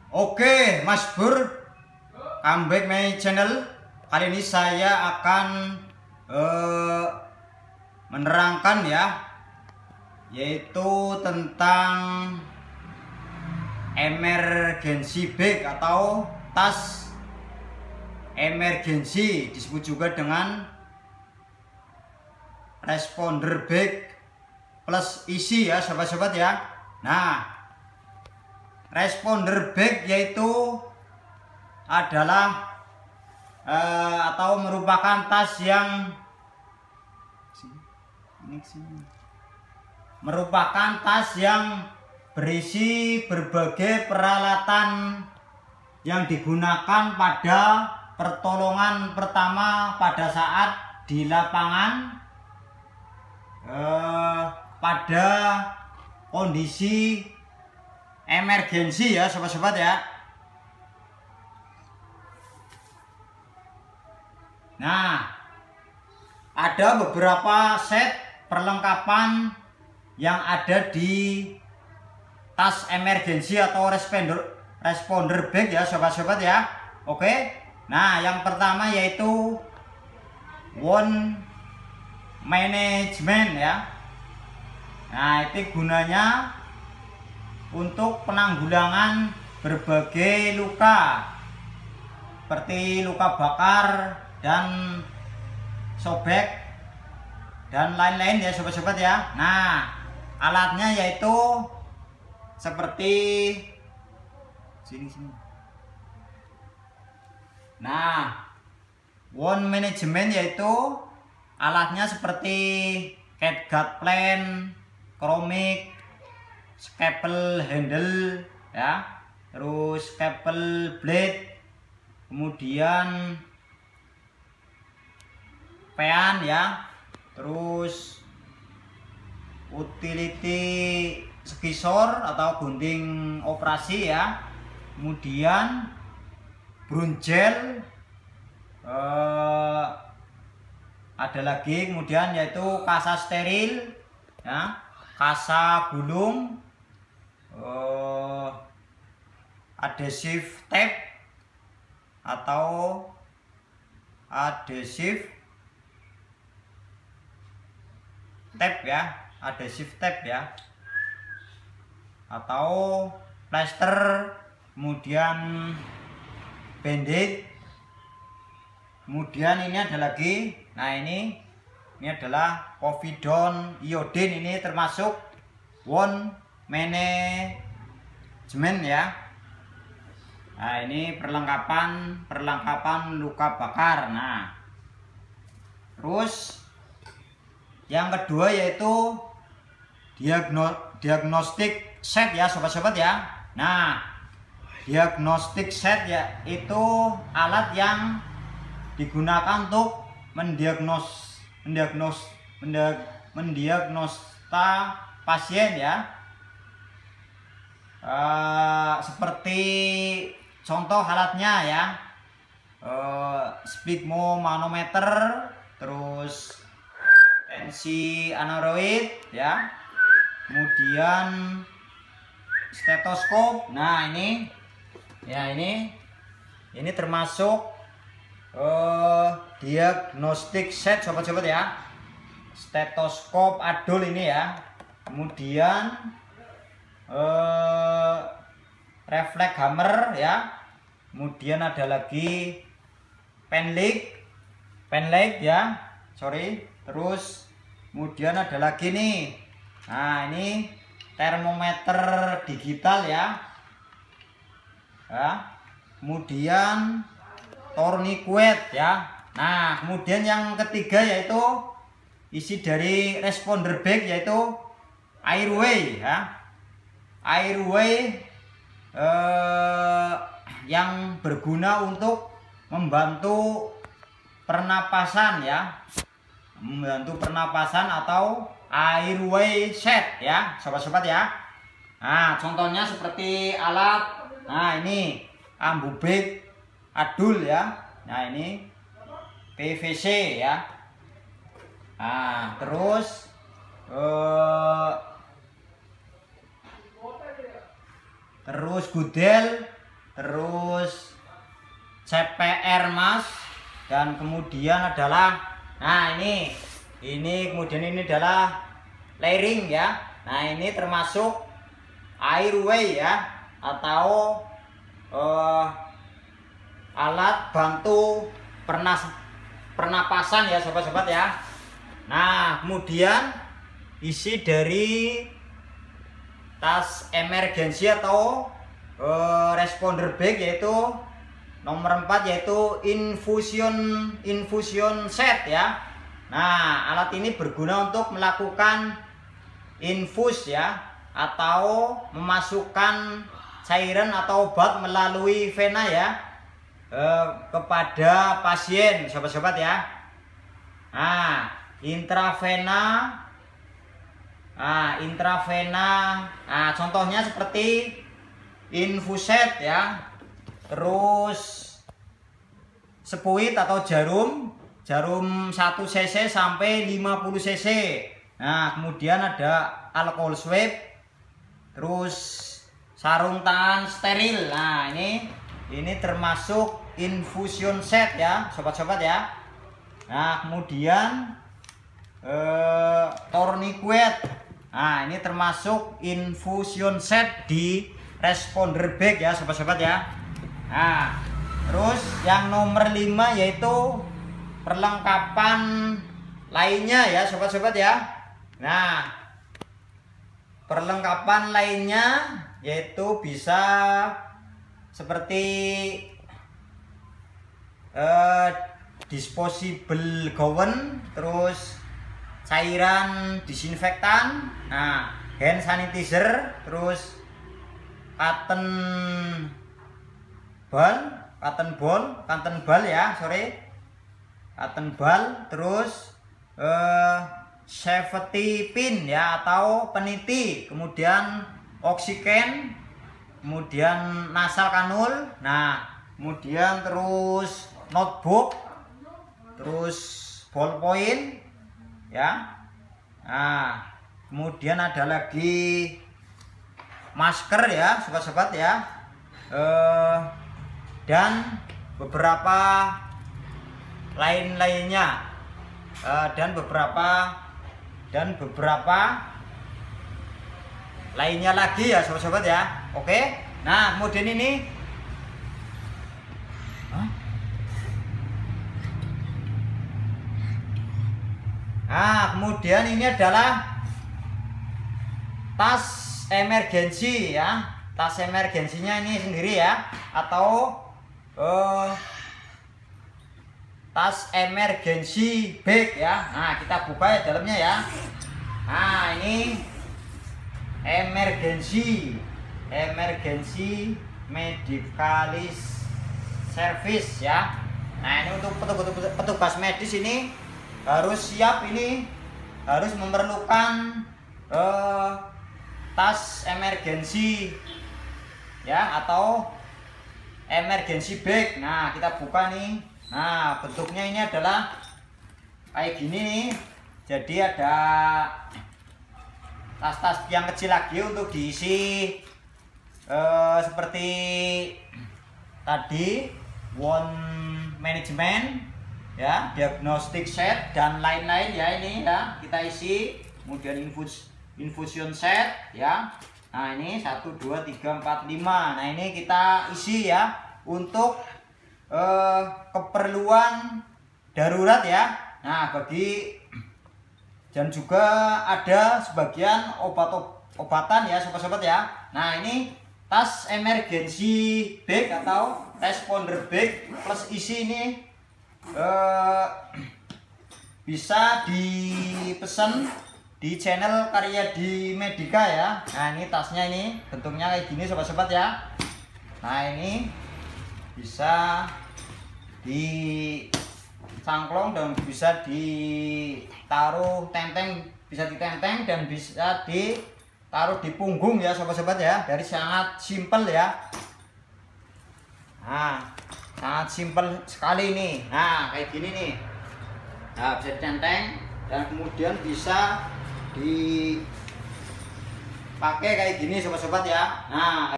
Oke, Mas Bur, come back my channel. Kali ini saya akan menerangkan ya, yaitu tentang emergency bag atau tas emergency, disebut juga dengan responder bag plus isi ya sobat-sobat ya. Nah, responder bag yaitu adalah atau merupakan tas yang berisi berbagai peralatan yang digunakan pada pertolongan pertama pada saat di lapangan pada kondisi emergensi ya sobat-sobat ya. Nah, ada beberapa set perlengkapan yang ada di tas emergensi atau responder bag ya sobat-sobat ya. Oke. Nah, yang pertama yaitu wound management ya. Nah, itu gunanya untuk penanggulangan berbagai luka seperti luka bakar dan sobek dan lain-lain ya sobat-sobat ya. Nah, alatnya yaitu seperti sini. Nah, wound management yaitu alatnya seperti catgut plan, chromik, scalpel handle ya, terus scalpel blade, kemudian pean ya, terus utility skisor atau gunting operasi ya, kemudian brunjel, ada lagi kemudian yaitu kasa steril ya, kasa gulung, adhesive tape atau adhesive tape ya, atau plaster, kemudian bandage, kemudian ini ada lagi. Nah, ini adalah povidone iodine, ini termasuk wound management ya. Nah, ini perlengkapan luka bakar. Nah, terus yang kedua yaitu diagnostic set ya sobat-sobat ya. Nah, diagnostic set ya itu alat yang digunakan untuk mendiagnosa pasien ya. Seperti contoh alatnya ya, sphygmomanometer, terus tensi aneroid ya, kemudian stetoskop. Nah, ini ya, ini termasuk diagnostic set sobat-sobat ya. Stetoskop adul ini ya, kemudian reflex hammer ya, kemudian ada lagi pen leg ya, terus kemudian ada lagi nih. Nah, ini termometer digital ya, kemudian tourniquet ya. Nah, kemudian yang ketiga yaitu isi dari responder bag yaitu airway ya, yang berguna untuk membantu pernapasan ya, atau airway set ya sobat-sobat ya. Nah, contohnya seperti alat, nah ini ambu bag adul ya. Nah, ini PVC ya. Nah, terus terus gudel terus CPR mas, dan kemudian adalah nah ini kemudian ini adalah layering ya. Nah ini termasuk airway ya, atau alat bantu pernapasan ya sobat-sobat ya. Nah kemudian isi dari tas emergency atau responder bag yaitu nomor 4 yaitu infusion set ya. Nah alat ini berguna untuk melakukan infus ya, atau memasukkan cairan atau obat melalui vena ya kepada pasien sobat-sobat ya. Nah intravena, contohnya seperti infuset ya, terus sepuit atau jarum 1 cc sampai 50 cc. Nah kemudian ada alcohol swab, terus sarung tangan steril. Nah ini termasuk infusion set ya sobat-sobat ya. Nah kemudian tourniquet. Nah ini termasuk infusion set di responder bag ya sobat-sobat ya. Nah terus yang nomor 5 yaitu perlengkapan lainnya ya sobat-sobat ya. Nah perlengkapan lainnya yaitu bisa seperti disposable gown, terus cairan disinfektan, nah hand sanitizer, terus cotton ball, terus safety pin ya atau peniti, kemudian oksigen, kemudian nasal kanul, nah kemudian terus notebook, terus ballpoint ya. Nah kemudian ada lagi masker ya sobat-sobat ya, dan beberapa lainnya, dan beberapa lainnya lagi ya sobat-sobat ya. Oke, nah kemudian ini kemudian ini adalah tas emergency ya. Tas emergensinya ini sendiri ya, atau tas emergency bag ya. Nah kita buka ya dalamnya ya. Nah ini emergency medicalis service ya. Nah ini untuk petugas medis ini harus siap, ini harus memerlukan tas emergency ya atau emergency bag. Nah kita buka nih. Nah bentuknya ini adalah kayak gini nih. Jadi ada tas-tas yang kecil lagi untuk diisi seperti tadi wound management ya, diagnostic set dan lain-lain ya. Ini ya kita isi. Kemudian infusion set ya. Nah ini 1 2 3 4 5. Nah ini kita isi ya untuk keperluan darurat ya. Nah dan juga ada sebagian obatan ya sobat-sobat ya. Nah ini tas emergency bag atau responder bag plus isi ini bisa dipesan di channel Karyadi Medica ya. Nah ini tasnya ini bentuknya kayak gini sobat-sobat ya. Nah ini bisa dicangklong dan bisa ditaruh bisa ditenteng dan bisa ditaruh di punggung ya sobat-sobat ya. Dari sangat simpel ya. Nah sangat simpel sekali ini. Nah kayak gini nih. Nah bisa ditenteng dan kemudian bisa dipakai kayak gini sobat-sobat ya. Nah